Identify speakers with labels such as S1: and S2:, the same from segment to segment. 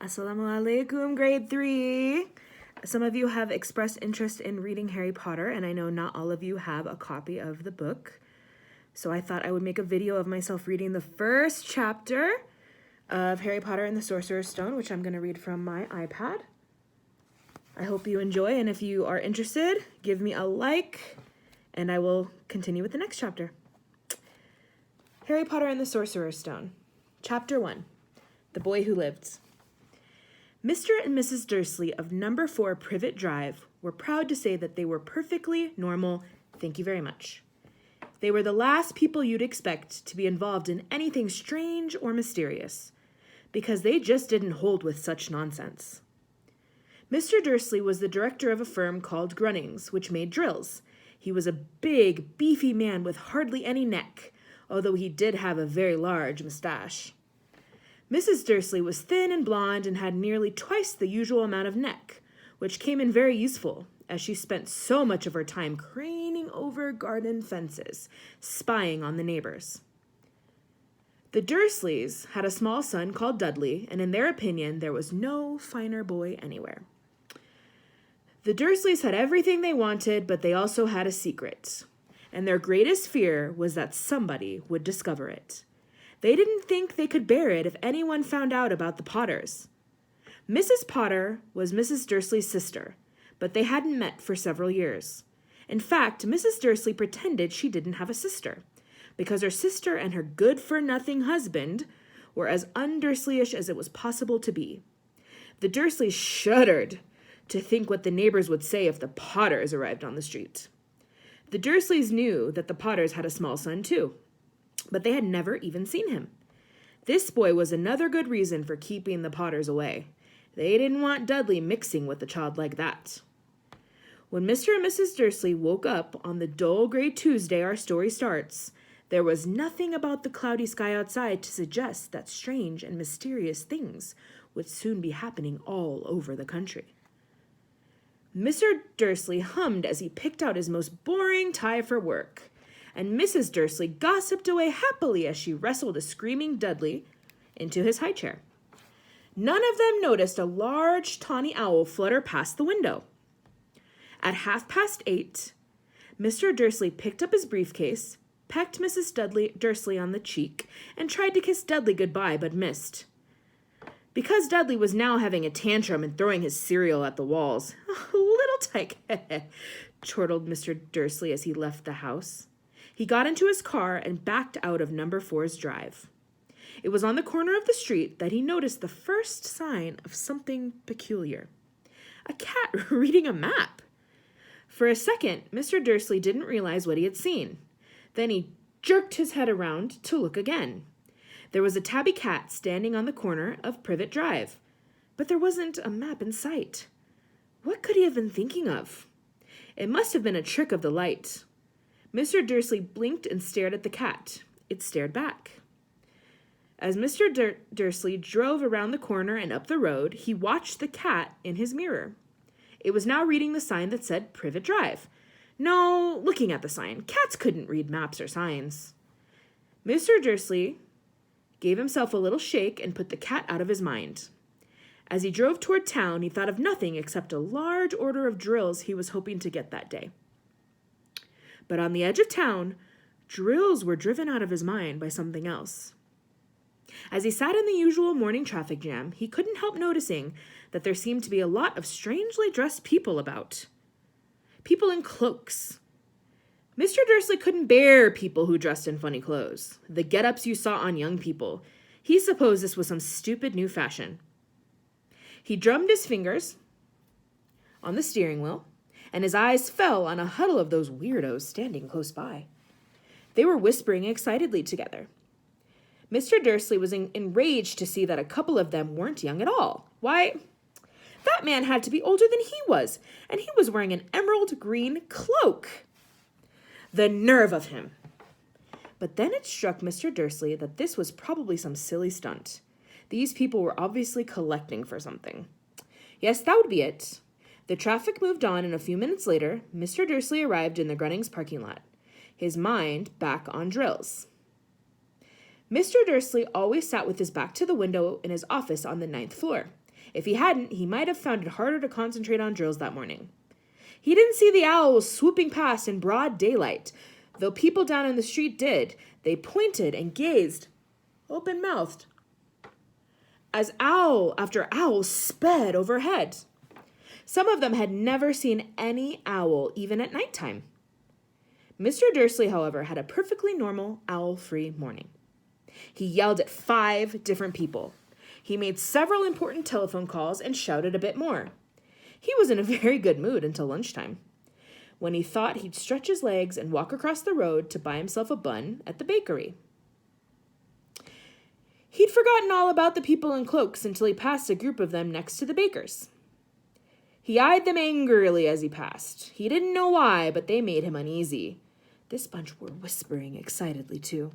S1: Assalamu alaikum, grade 3. Some of you have expressed interest in reading Harry Potter, and I know not all of you have a copy of the book. So I thought I would make a video of myself reading the first chapter of Harry Potter and the Sorcerer's Stone, which I'm going to read from my iPad. I hope you enjoy, and if you are interested, give me a like, and I will continue with the next chapter. Harry Potter and the Sorcerer's Stone. Chapter 1. The Boy Who Lived. Mr. and Mrs. Dursley of number 4 Privet Drive were proud to say that they were perfectly normal, thank you very much. They were the last people you'd expect to be involved in anything strange or mysterious, because they just didn't hold with such nonsense. Mr. Dursley was the director of a firm called Grunnings, which made drills. He was a big, beefy man with hardly any neck, although he did have a very large mustache. Mrs. Dursley was thin and blonde and had nearly twice the usual amount of neck, which came in very useful, as she spent so much of her time craning over garden fences, spying on the neighbors. The Dursleys had a small son called Dudley, and in their opinion, there was no finer boy anywhere. The Dursleys had everything they wanted, but they also had a secret, and their greatest fear was that somebody would discover it. They didn't think they could bear it if anyone found out about the Potters. Mrs. Potter was Mrs. Dursley's sister, but they hadn't met for several years. In fact, Mrs. Dursley pretended she didn't have a sister, because her sister and her good-for-nothing husband were as un-Dursleyish as it was possible to be. The Dursleys shuddered to think what the neighbors would say if the Potters arrived on the street. The Dursleys knew that the Potters had a small son, too, but they had never even seen him. This boy was another good reason for keeping the Potters away. They didn't want Dudley mixing with a child like that. When Mr. and Mrs. Dursley woke up on the dull gray Tuesday our story starts, there was nothing about the cloudy sky outside to suggest that strange and mysterious things would soon be happening all over the country. Mr. Dursley hummed as he picked out his most boring tie for work, and Mrs. Dursley gossiped away happily as she wrestled a screaming Dudley into his high chair. None of them noticed a large tawny owl flutter past the window. At 8:30, Mr. Dursley picked up his briefcase, pecked Mrs. Dursley on the cheek, and tried to kiss Dudley goodbye, but missed. Because Dudley was now having a tantrum and throwing his cereal at the walls, "Little tyke," chortled Mr. Dursley as he left the house. He got into his car and backed out of number 4's drive. It was on the corner of the street that he noticed the first sign of something peculiar. A cat reading a map. For a second, Mr. Dursley didn't realize what he had seen. Then he jerked his head around to look again. There was a tabby cat standing on the corner of Privet Drive, but there wasn't a map in sight. What could he have been thinking of? It must have been a trick of the light. Mr. Dursley blinked and stared at the cat. It stared back. As Mr. Dursley drove around the corner and up the road, he watched the cat in his mirror. It was now reading the sign that said Privet Drive. No, looking at the sign. Cats couldn't read maps or signs. Mr. Dursley gave himself a little shake and put the cat out of his mind. As he drove toward town, he thought of nothing except a large order of drills he was hoping to get that day. But on the edge of town, drills were driven out of his mind by something else. As he sat in the usual morning traffic jam, he couldn't help noticing that there seemed to be a lot of strangely dressed people about. People in cloaks. Mr. Dursley couldn't bear people who dressed in funny clothes, the get-ups you saw on young people. He supposed this was some stupid new fashion. He drummed his fingers on the steering wheel, and his eyes fell on a huddle of those weirdos standing close by. They were whispering excitedly together. Mr. Dursley was enraged to see that a couple of them weren't young at all. Why, that man had to be older than he was, and he was wearing an emerald green cloak. The nerve of him! But then it struck Mr. Dursley that this was probably some silly stunt. These people were obviously collecting for something. Yes, that would be it. The traffic moved on, and a few minutes later, Mr. Dursley arrived in the Grunnings parking lot, his mind back on drills. Mr. Dursley always sat with his back to the window in his office on the 9th floor. If he hadn't, he might have found it harder to concentrate on drills that morning. He didn't see the owls swooping past in broad daylight, though people down in the street did. They pointed and gazed, open-mouthed, as owl after owl sped overhead. Some of them had never seen any owl, even at nighttime. Mr. Dursley, however, had a perfectly normal, owl-free morning. He yelled at 5 different people. He made several important telephone calls and shouted a bit more. He was in a very good mood until lunchtime, when he thought he'd stretch his legs and walk across the road to buy himself a bun at the bakery. He'd forgotten all about the people in cloaks until he passed a group of them next to the baker's. He eyed them angrily as he passed. He didn't know why, but they made him uneasy. This bunch were whispering excitedly, too.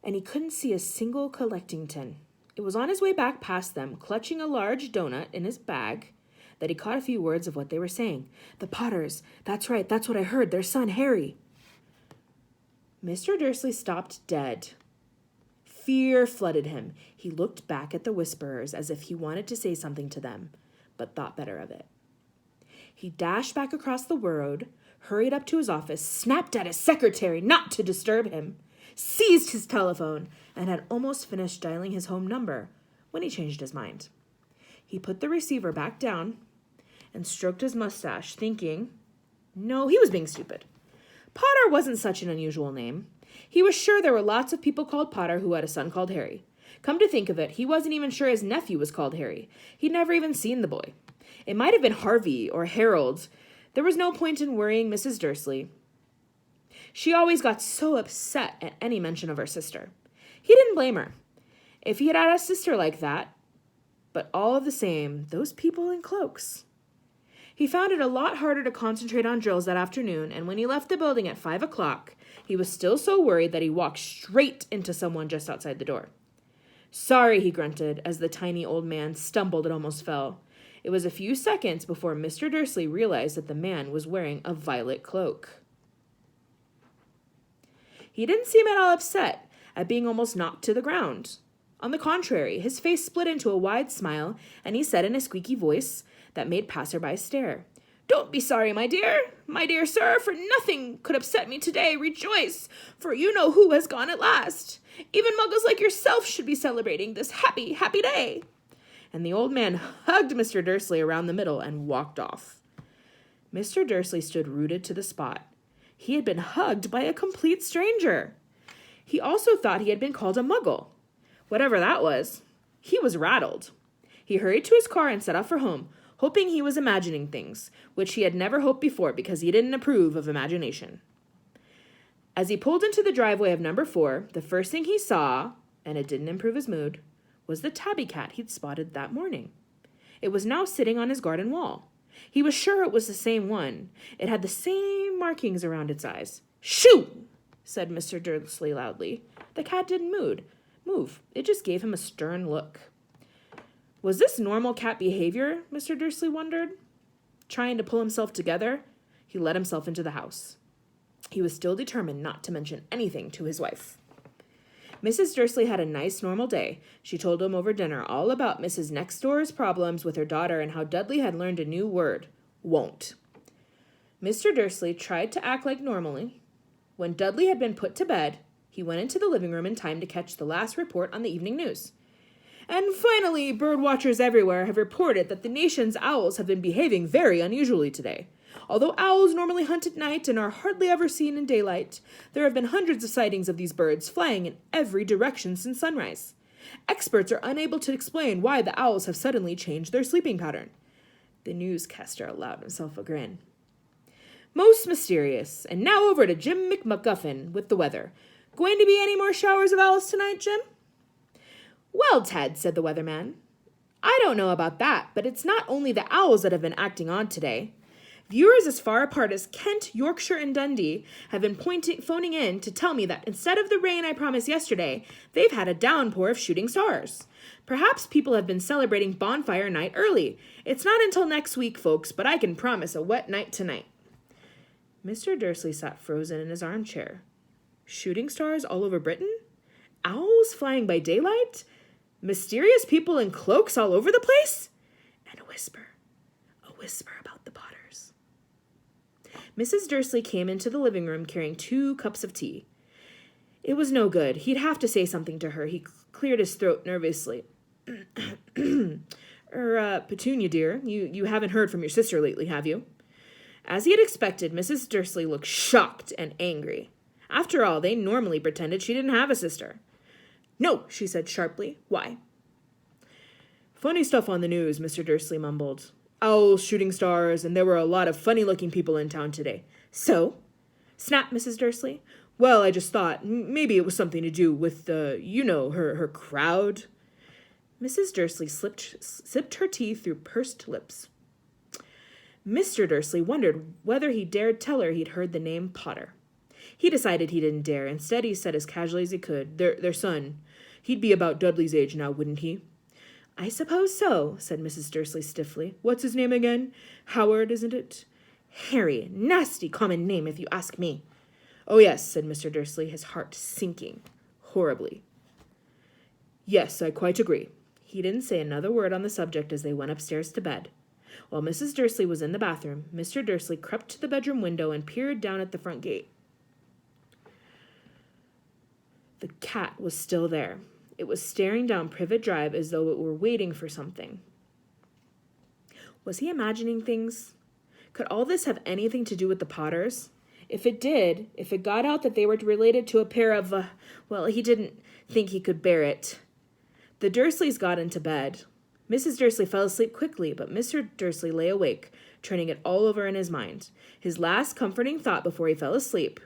S1: And he couldn't see a single collecting tin. It was on his way back past them, clutching a large donut in his bag, that he caught a few words of what they were saying. The Potters. That's right. That's what I heard. Their son, Harry. Mr. Dursley stopped dead. Fear flooded him. He looked back at the whisperers as if he wanted to say something to them, but thought better of it. He dashed back across the road, hurried up to his office, snapped at his secretary not to disturb him, seized his telephone, and had almost finished dialing his home number when he changed his mind. He put the receiver back down and stroked his mustache, thinking, no, he was being stupid. Potter wasn't such an unusual name. He was sure there were lots of people called Potter who had a son called Harry. Come to think of it, he wasn't even sure his nephew was called Harry. He'd never even seen the boy. It might have been Harvey or Harold. There was no point in worrying Mrs. Dursley. She always got so upset at any mention of her sister. He didn't blame her. If he had had a sister like that, but all of the same, those people in cloaks. He found it a lot harder to concentrate on drills that afternoon, and when he left the building at 5 o'clock, he was still so worried that he walked straight into someone just outside the door. Sorry, he grunted, as the tiny old man stumbled and almost fell. It was a few seconds before Mr. Dursley realized that the man was wearing a violet cloak. He didn't seem at all upset at being almost knocked to the ground. On the contrary, his face split into a wide smile, and he said in a squeaky voice that made passersby stare, "Don't be sorry, my dear sir, for nothing could upset me today. Rejoice, for you know who has gone at last. Even muggles like yourself should be celebrating this happy, happy day." And the old man hugged Mr. Dursley around the middle and walked off. Mr. Dursley stood rooted to the spot. He had been hugged by a complete stranger. He also thought he had been called a muggle. Whatever that was, he was rattled. He hurried to his car and set off for home, hoping he was imagining things, which he had never hoped before because he didn't approve of imagination. As he pulled into the driveway of number 4, the first thing he saw, and it didn't improve his mood, was the tabby cat he'd spotted that morning. It was now sitting on his garden wall. He was sure it was the same one. It had the same markings around its eyes. "Shoo!" said Mr. Dursley loudly. The cat didn't move. It just gave him a stern look. Was this normal cat behavior, Mr. Dursley wondered? Trying to pull himself together, he let himself into the house. He was still determined not to mention anything to his wife. Mrs. Dursley had a nice, normal day. She told him over dinner all about Mrs. Next Door's problems with her daughter and how Dudley had learned a new word, won't. Mr. Dursley tried to act like normally. When Dudley had been put to bed, he went into the living room in time to catch the last report on the evening news. And finally, bird watchers everywhere have reported that the nation's owls have been behaving very unusually today. Although owls normally hunt at night and are hardly ever seen in daylight, there have been hundreds of sightings of these birds flying in every direction since sunrise. Experts are unable to explain why the owls have suddenly changed their sleeping pattern. The newscaster allowed himself a grin. Most mysterious. And now over to Jim McMuffin with the weather. Going to be any more showers of owls tonight, Jim? Well, Ted, said the weatherman, I don't know about that, but it's not only the owls that have been acting odd today. Viewers as far apart as Kent, Yorkshire, and Dundee have been phoning in to tell me that instead of the rain I promised yesterday, they've had a downpour of shooting stars. Perhaps people have been celebrating bonfire night early. It's not until next week, folks, but I can promise a wet night tonight. Mr. Dursley sat frozen in his armchair. Shooting stars all over Britain? Owls flying by daylight? Mysterious people in cloaks all over the place? And a whisper about the Potters. Mrs. Dursley came into the living room carrying 2 cups of tea. It was no good. He'd have to say something to her. He cleared his throat nervously. Petunia, dear, you haven't heard from your sister lately, have you? As he had expected, Mrs. Dursley looked shocked and angry. After all, they normally pretended she didn't have a sister. No, she said sharply. Why? Funny stuff on the news, Mr. Dursley mumbled. Owls, shooting stars, and there were a lot of funny-looking people in town today. So? Snapped Mrs. Dursley. Well, I just thought maybe it was something to do with her crowd. Mrs. Dursley sipped her tea through pursed lips. Mr. Dursley wondered whether he dared tell her he'd heard the name Potter. He decided he didn't dare. Instead, he said as casually as he could, their son. He'd be about Dudley's age now, wouldn't he? I suppose so, said Mrs. Dursley stiffly. What's his name again? Howard, isn't it? Harry. Nasty common name, if you ask me. Oh, yes, said Mr. Dursley, his heart sinking horribly. Yes, I quite agree. He didn't say another word on the subject as they went upstairs to bed. While Mrs. Dursley was in the bathroom, Mr. Dursley crept to the bedroom window and peered down at the front gate. The cat was still there. It was staring down Privet Drive as though it were waiting for something. Was he imagining things? Could all this have anything to do with the Potters? If it did, if it got out that they were related to a pair of, he didn't think he could bear it. The Dursleys got into bed. Mrs. Dursley fell asleep quickly, but Mr. Dursley lay awake, turning it all over in his mind. His last comforting thought before he fell asleep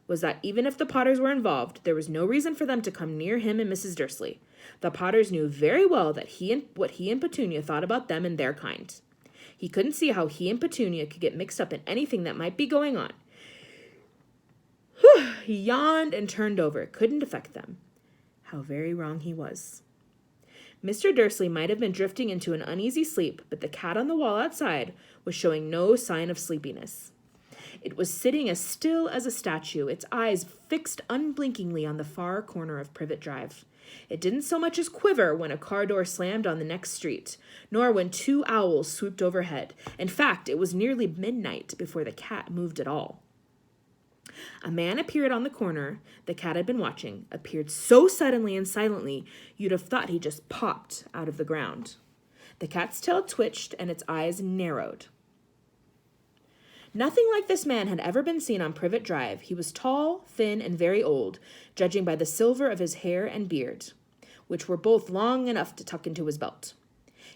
S1: was that even if the Potters were involved, there was no reason for them to come near him and Mrs. Dursley. The Potters knew very well that what he and Petunia thought about them and their kind. He couldn't see how he and Petunia could get mixed up in anything that might be going on. He yawned and turned over. It couldn't affect them. How very wrong he was. Mr. Dursley might have been drifting into an uneasy sleep, but the cat on the wall outside was showing no sign of sleepiness. It was sitting as still as a statue, its eyes fixed unblinkingly on the far corner of Privet Drive. It didn't so much as quiver when a car door slammed on the next street, nor when 2 owls swooped overhead. In fact, it was nearly midnight before the cat moved at all. A man appeared on the corner the cat had been watching, appeared so suddenly and silently you'd have thought he just popped out of the ground. The cat's tail twitched and its eyes narrowed. Nothing like this man had ever been seen on Privet Drive. He was tall, thin, and very old, judging by the silver of his hair and beard, which were both long enough to tuck into his belt.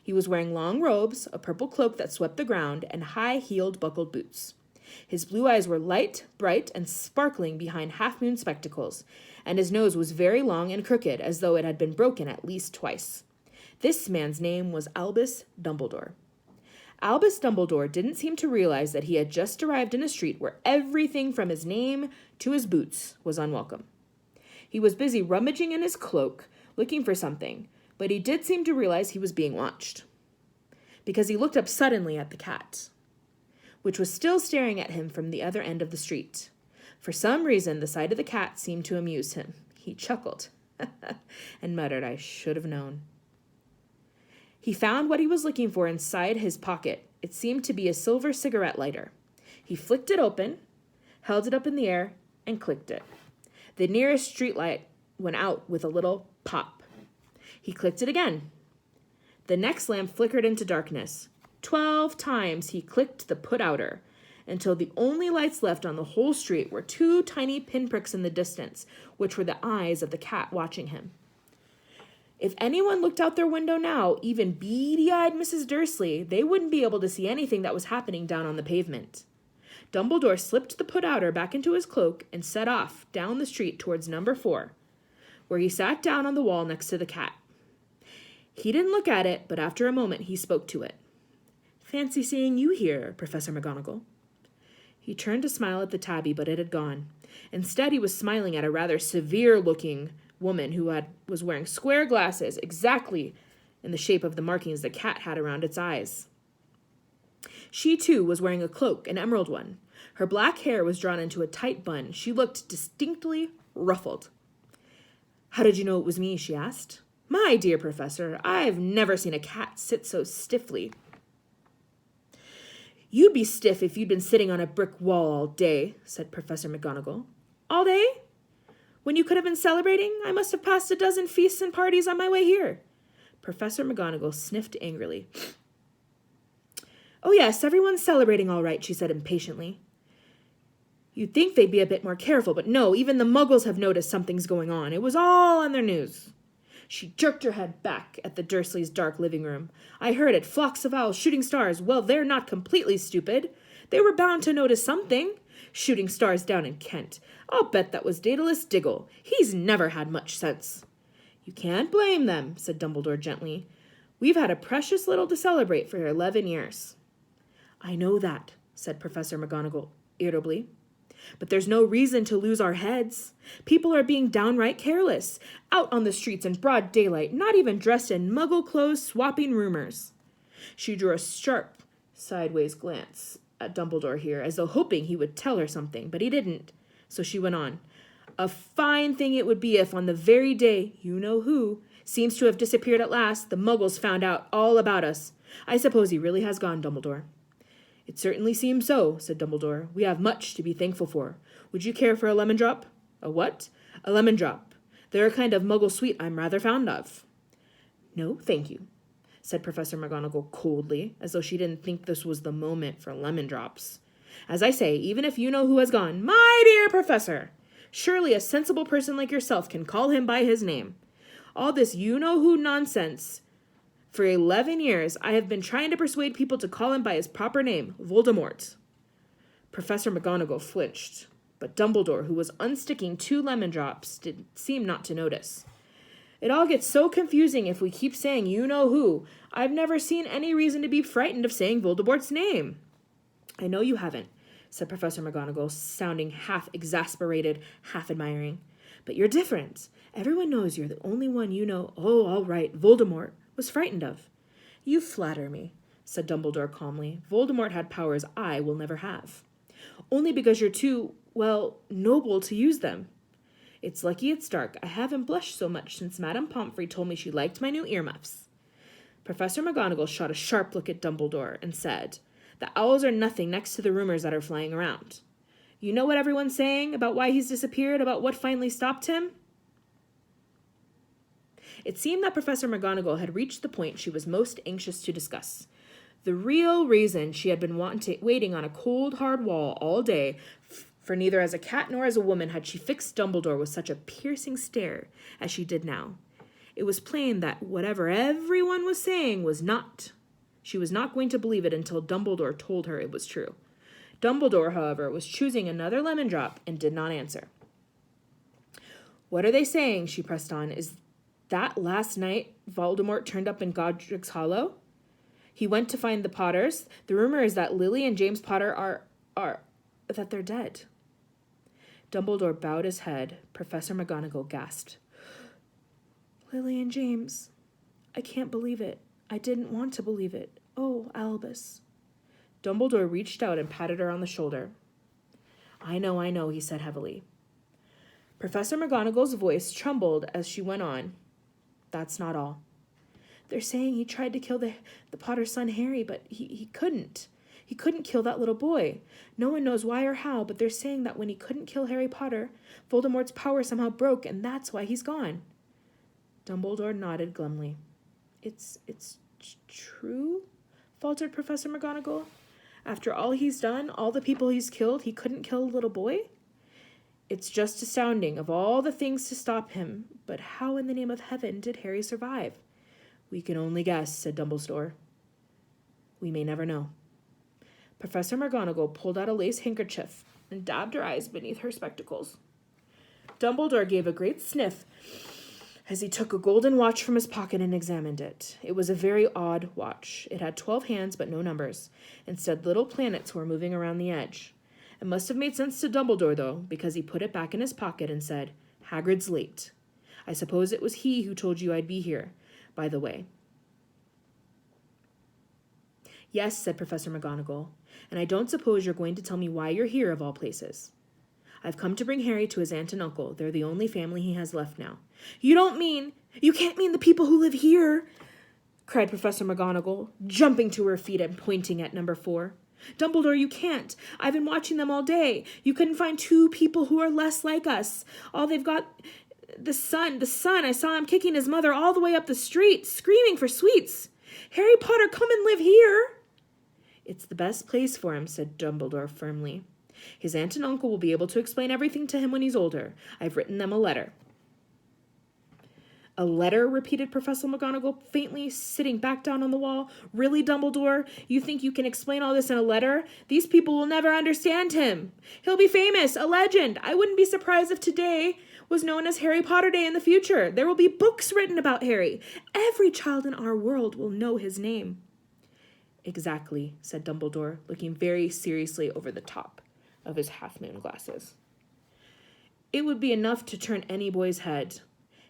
S1: He was wearing long robes, a purple cloak that swept the ground, and high-heeled buckled boots. His blue eyes were light, bright, and sparkling behind half-moon spectacles, and his nose was very long and crooked, as though it had been broken at least twice. This man's name was Albus Dumbledore. Albus Dumbledore didn't seem to realize that he had just arrived in a street where everything from his name to his boots was unwelcome. He was busy rummaging in his cloak, looking for something, but he did seem to realize he was being watched, because he looked up suddenly at the cat, which was still staring at him from the other end of the street. For some reason, the sight of the cat seemed to amuse him. He chuckled and muttered, "I should have known." He found what he was looking for inside his pocket. It seemed to be a silver cigarette lighter. He flicked it open, held it up in the air, and clicked it. The nearest street light went out with a little pop. He clicked it again. The next lamp flickered into darkness. 12 times he clicked the put-outer, until the only lights left on the whole street were 2 tiny pinpricks in the distance, which were the eyes of the cat watching him. If anyone looked out their window now, even beady-eyed Mrs. Dursley, they wouldn't be able to see anything that was happening down on the pavement. Dumbledore slipped the put-outer back into his cloak and set off down the street towards number 4, where he sat down on the wall next to the cat. He didn't look at it, but after a moment he spoke to it. "Fancy seeing you here, Professor McGonagall." He turned to smile at the tabby, but it had gone. Instead, he was smiling at a rather severe-looking woman who was wearing square glasses exactly in the shape of the markings the cat had around its eyes. She, too, was wearing a cloak, an emerald one. Her black hair was drawn into a tight bun. She looked distinctly ruffled. How did you know it was me? She asked. My dear professor, I've never seen a cat sit so stiffly. You'd be stiff if you'd been sitting on a brick wall all day, said Professor McGonagall. All day? When you could have been celebrating, I must have passed a dozen feasts and parties on my way here. Professor McGonagall sniffed angrily. Oh yes, everyone's celebrating all right, she said impatiently. You'd think they'd be a bit more careful, but no, even the Muggles have noticed something's going on. It was all on their news. She jerked her head back at the Dursleys' dark living room. I heard it, flocks of owls, shooting stars. Well, they're not completely stupid. They were bound to notice something. Shooting stars down in Kent. I'll bet that was Daedalus Diggle. He's never had much sense. You can't blame them, said Dumbledore gently. We've had a precious little to celebrate for 11 years. I know that, said Professor McGonagall irritably. But there's no reason to lose our heads. People are being downright careless, out on the streets in broad daylight, not even dressed in Muggle clothes, swapping rumors. She drew a sharp, sideways glance at Dumbledore here, as though hoping he would tell her something, but he didn't. So she went on. A fine thing it would be if, on the very day you-know-who seems to have disappeared at last, the Muggles found out all about us. I suppose he really has gone, Dumbledore. It certainly seems so, said Dumbledore. We have much to be thankful for. Would you care for a lemon drop? A what? A lemon drop. They're a kind of Muggle sweet I'm rather fond of. No, thank you, said Professor McGonagall coldly, as though she didn't think this was the moment for lemon drops. As I say, even if you know who has gone, my dear Professor, surely a sensible person like yourself can call him by his name. All this you-know-who nonsense. For 11 years, I have been trying to persuade people to call him by his proper name, Voldemort. Professor McGonagall flinched, but Dumbledore, who was unsticking 2 lemon drops, did seem not to notice. It all gets so confusing if we keep saying you-know-who. I've never seen any reason to be frightened of saying Voldemort's name. I know you haven't, said Professor McGonagall, sounding half exasperated, half admiring. But you're different. Everyone knows you're the only one you know. Oh, all right, Voldemort was frightened of. You flatter me, said Dumbledore calmly. Voldemort had powers I will never have. Only because you're too, well, noble to use them. It's lucky it's dark. I haven't blushed so much since Madame Pomfrey told me she liked my new earmuffs. Professor McGonagall shot a sharp look at Dumbledore and said, The owls are nothing next to the rumors that are flying around. You know what everyone's saying about why he's disappeared, about what finally stopped him? It seemed that Professor McGonagall had reached the point she was most anxious to discuss. The real reason she had been waiting on a cold, hard wall all day, for neither as a cat nor as a woman had she fixed Dumbledore with such a piercing stare as she did now. It was plain that whatever everyone was saying was not. She was not going to believe it until Dumbledore told her it was true. Dumbledore, however, was choosing another lemon drop and did not answer. What are they saying? She pressed on. Is that last night Voldemort turned up in Godric's Hollow? He went to find the Potters. The rumor is that Lily and James Potter are that they're dead. Dumbledore bowed his head. Professor McGonagall gasped. Lily and James. I can't believe it. I didn't want to believe it. Oh, Albus. Dumbledore reached out and patted her on the shoulder. I know, he said heavily. Professor McGonagall's voice trembled as she went on. That's not all. They're saying he tried to kill the Potter's son Harry, but he couldn't. He couldn't kill that little boy. No one knows why or how, but they're saying that when he couldn't kill Harry Potter, Voldemort's power somehow broke, and that's why he's gone. Dumbledore nodded glumly. It's true? Faltered Professor McGonagall. After all he's done, all the people he's killed, he couldn't kill a little boy? It's just astounding of all the things to stop him, but how in the name of heaven did Harry survive? We can only guess, said Dumbledore. We may never know. Professor McGonagall pulled out a lace handkerchief and dabbed her eyes beneath her spectacles. Dumbledore gave a great sniff as he took a golden watch from his pocket and examined it. It was a very odd watch. It had 12 hands but no numbers. Instead, little planets were moving around the edge. It must have made sense to Dumbledore, though, because he put it back in his pocket and said, Hagrid's late. I suppose it was he who told you I'd be here, by the way. Yes, said Professor McGonagall, and I don't suppose you're going to tell me why you're here, of all places. I've come to bring Harry to his aunt and uncle. They're the only family he has left now. You can't mean the people who live here, cried Professor McGonagall, jumping to her feet and pointing at number 4. Dumbledore, you can't. I've been watching them all day. You couldn't find 2 people who are less like us. All they've got... The son. I saw him kicking his mother all the way up the street, screaming for sweets. Harry Potter, come and live here. It's the best place for him, said Dumbledore firmly. His aunt and uncle will be able to explain everything to him when he's older. I've written them a letter. A letter, repeated Professor McGonagall faintly, sitting back down on the wall. Really, Dumbledore? You think you can explain all this in a letter? These people will never understand him. He'll be famous, a legend. I wouldn't be surprised if today was known as Harry Potter Day in the future. There will be books written about Harry. Every child in our world will know his name. Exactly, said Dumbledore, looking very seriously over the top of his half-moon glasses. It would be enough to turn any boy's head.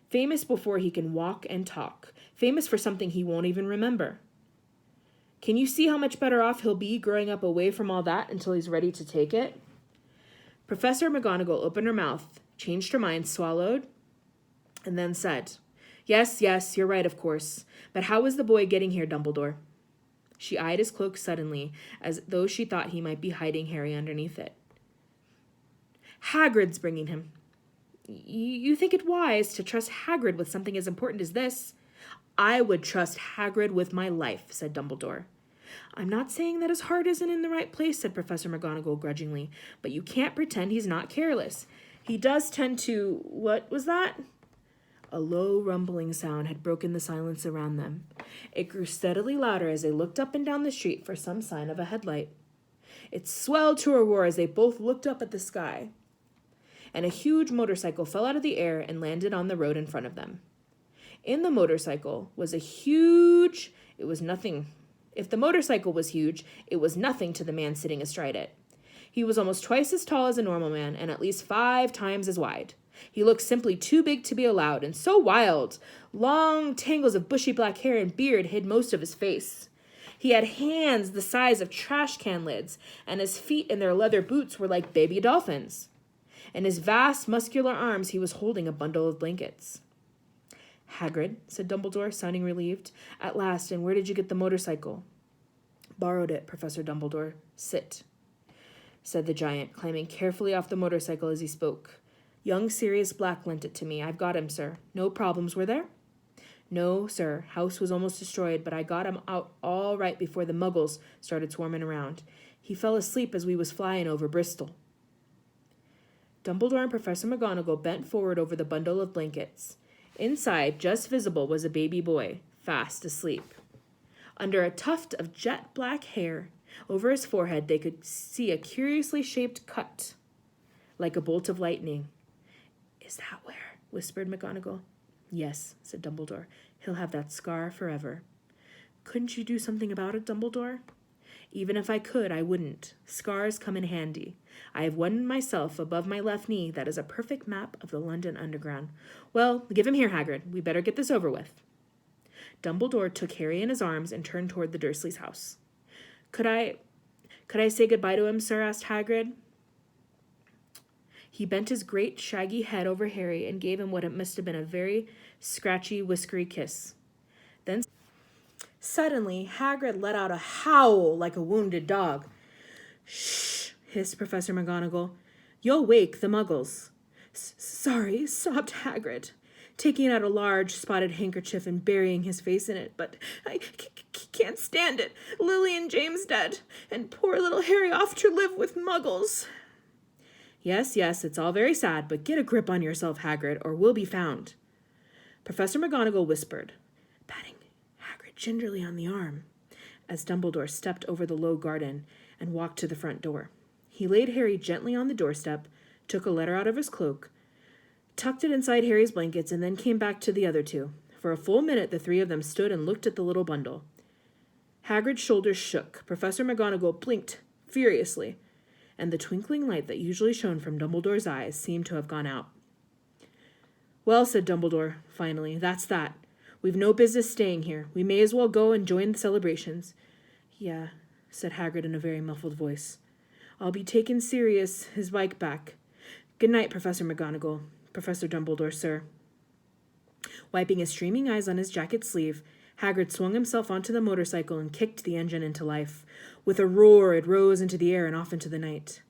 S1: Famous before he can walk and talk. Famous for something he won't even remember. Can you see how much better off he'll be growing up away from all that until he's ready to take it? Professor McGonagall opened her mouth, changed her mind, swallowed, and then said, Yes, you're right, of course. But how is the boy getting here, Dumbledore? She eyed his cloak suddenly, as though she thought he might be hiding Harry underneath it. Hagrid's bringing him. You think it wise to trust Hagrid with something as important as this? I would trust Hagrid with my life, said Dumbledore. I'm not saying that his heart isn't in the right place, said Professor McGonagall grudgingly, but you can't pretend he's not careless. He does tend to... What was that? A low rumbling sound had broken the silence around them. It grew steadily louder as they looked up and down the street for some sign of a headlight. It swelled to a roar as they both looked up at the sky, and a huge motorcycle fell out of the air and landed on the road in front of them. In the motorcycle was a huge... It was nothing. If the motorcycle was huge, it was nothing to the man sitting astride it. He was almost twice as tall as a normal man and at least 5 times as wide. He looked simply too big to be allowed and so wild. Long tangles of bushy black hair and beard hid most of his face. He had hands the size of trash can lids, and his feet in their leather boots were like baby dolphins. In his vast, muscular arms, he was holding a bundle of blankets. Hagrid, said Dumbledore, sounding relieved. At last, and where did you get the motorcycle? Borrowed it, Professor Dumbledore. Sit, said the giant, climbing carefully off the motorcycle as he spoke. Young Sirius Black lent it to me. I've got him, sir. No problems, were there? No, sir. House was almost destroyed, but I got him out all right before the muggles started swarming around. He fell asleep as we was flying over Bristol. Dumbledore and Professor McGonagall bent forward over the bundle of blankets. Inside, just visible, was a baby boy, fast asleep. Under a tuft of jet black hair, over his forehead, they could see a curiously shaped cut, like a bolt of lightning. Is that where? Whispered McGonagall. Yes, said Dumbledore. He'll have that scar forever. Couldn't you do something about it, Dumbledore? Even if I could, I wouldn't. Scars come in handy. I have one myself above my left knee that is a perfect map of the London Underground. Well, give him here, Hagrid. We better get this over with. Dumbledore took Harry in his arms and turned toward the Dursleys' house. Could I say goodbye to him, sir? Asked Hagrid. He bent his great shaggy head over Harry and gave him what it must have been a very scratchy, whiskery kiss. Then suddenly, Hagrid let out a howl like a wounded dog. Shh, hissed Professor McGonagall. You'll wake the muggles. Sorry, sobbed Hagrid, taking out a large spotted handkerchief and burying his face in it. But I can't stand it. Lily and James dead, and poor little Harry off to live with muggles. Yes, it's all very sad, but get a grip on yourself, Hagrid, or we'll be found. Professor McGonagall whispered, patting Hagrid gingerly on the arm, as Dumbledore stepped over the low garden and walked to the front door. He laid Harry gently on the doorstep, took a letter out of his cloak, tucked it inside Harry's blankets, and then came back to the other two. For a full minute, the 3 of them stood and looked at the little bundle. Hagrid's shoulders shook. Professor McGonagall blinked furiously, and the twinkling light that usually shone from Dumbledore's eyes seemed to have gone out. Well, said Dumbledore, finally, that's that. We've no business staying here. We may as well go and join the celebrations. Yeah, said Hagrid in a very muffled voice. I'll be taking Sirius his bike back. Good night, Professor McGonagall. Professor Dumbledore, sir. Wiping his streaming eyes on his jacket sleeve, Hagrid swung himself onto the motorcycle and kicked the engine into life. With a roar, it rose into the air and off into the night.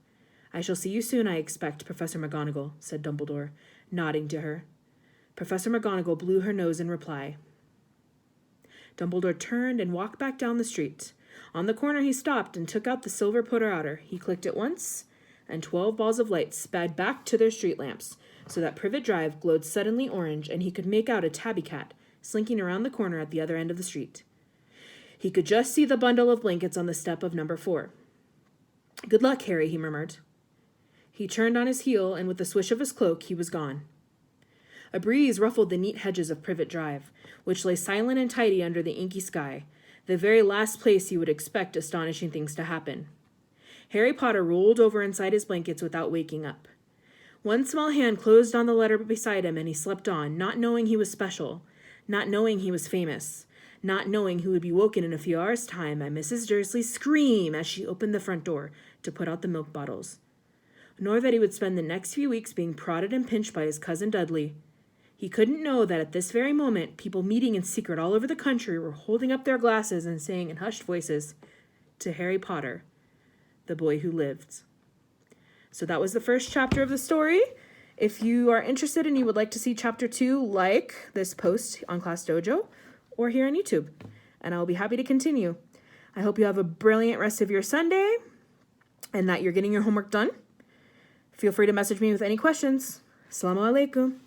S1: I shall see you soon, I expect, Professor McGonagall, said Dumbledore, nodding to her. Professor McGonagall blew her nose in reply. Dumbledore turned and walked back down the street. On the corner he stopped and took out the silver putter-outer. He clicked it once, and 12 balls of light sped back to their street lamps, so that Privet Drive glowed suddenly orange, and he could make out a tabby cat slinking around the corner at the other end of the street. He could just see the bundle of blankets on the step of number 4. Good luck, Harry, he murmured. He turned on his heel, and with a swish of his cloak, he was gone. A breeze ruffled the neat hedges of Privet Drive, which lay silent and tidy under the inky sky, the very last place you would expect astonishing things to happen. Harry Potter rolled over inside his blankets without waking up. One small hand closed on the letter beside him, and he slept on, not knowing he was special, not knowing he was famous, not knowing he would be woken in a few hours' time by Mrs. Dursley's scream as she opened the front door to put out the milk bottles, nor that he would spend the next few weeks being prodded and pinched by his cousin Dudley. He couldn't know that at this very moment, people meeting in secret all over the country were holding up their glasses and saying in hushed voices, "To Harry Potter, the boy who lived." So that was the first chapter of the story. If you are interested and you would like to see chapter 2, like this post on Class Dojo or here on YouTube, and I'll be happy to continue. I hope you have a brilliant rest of your Sunday and that you're getting your homework done. Feel free to message me with any questions. Assalamu alaikum.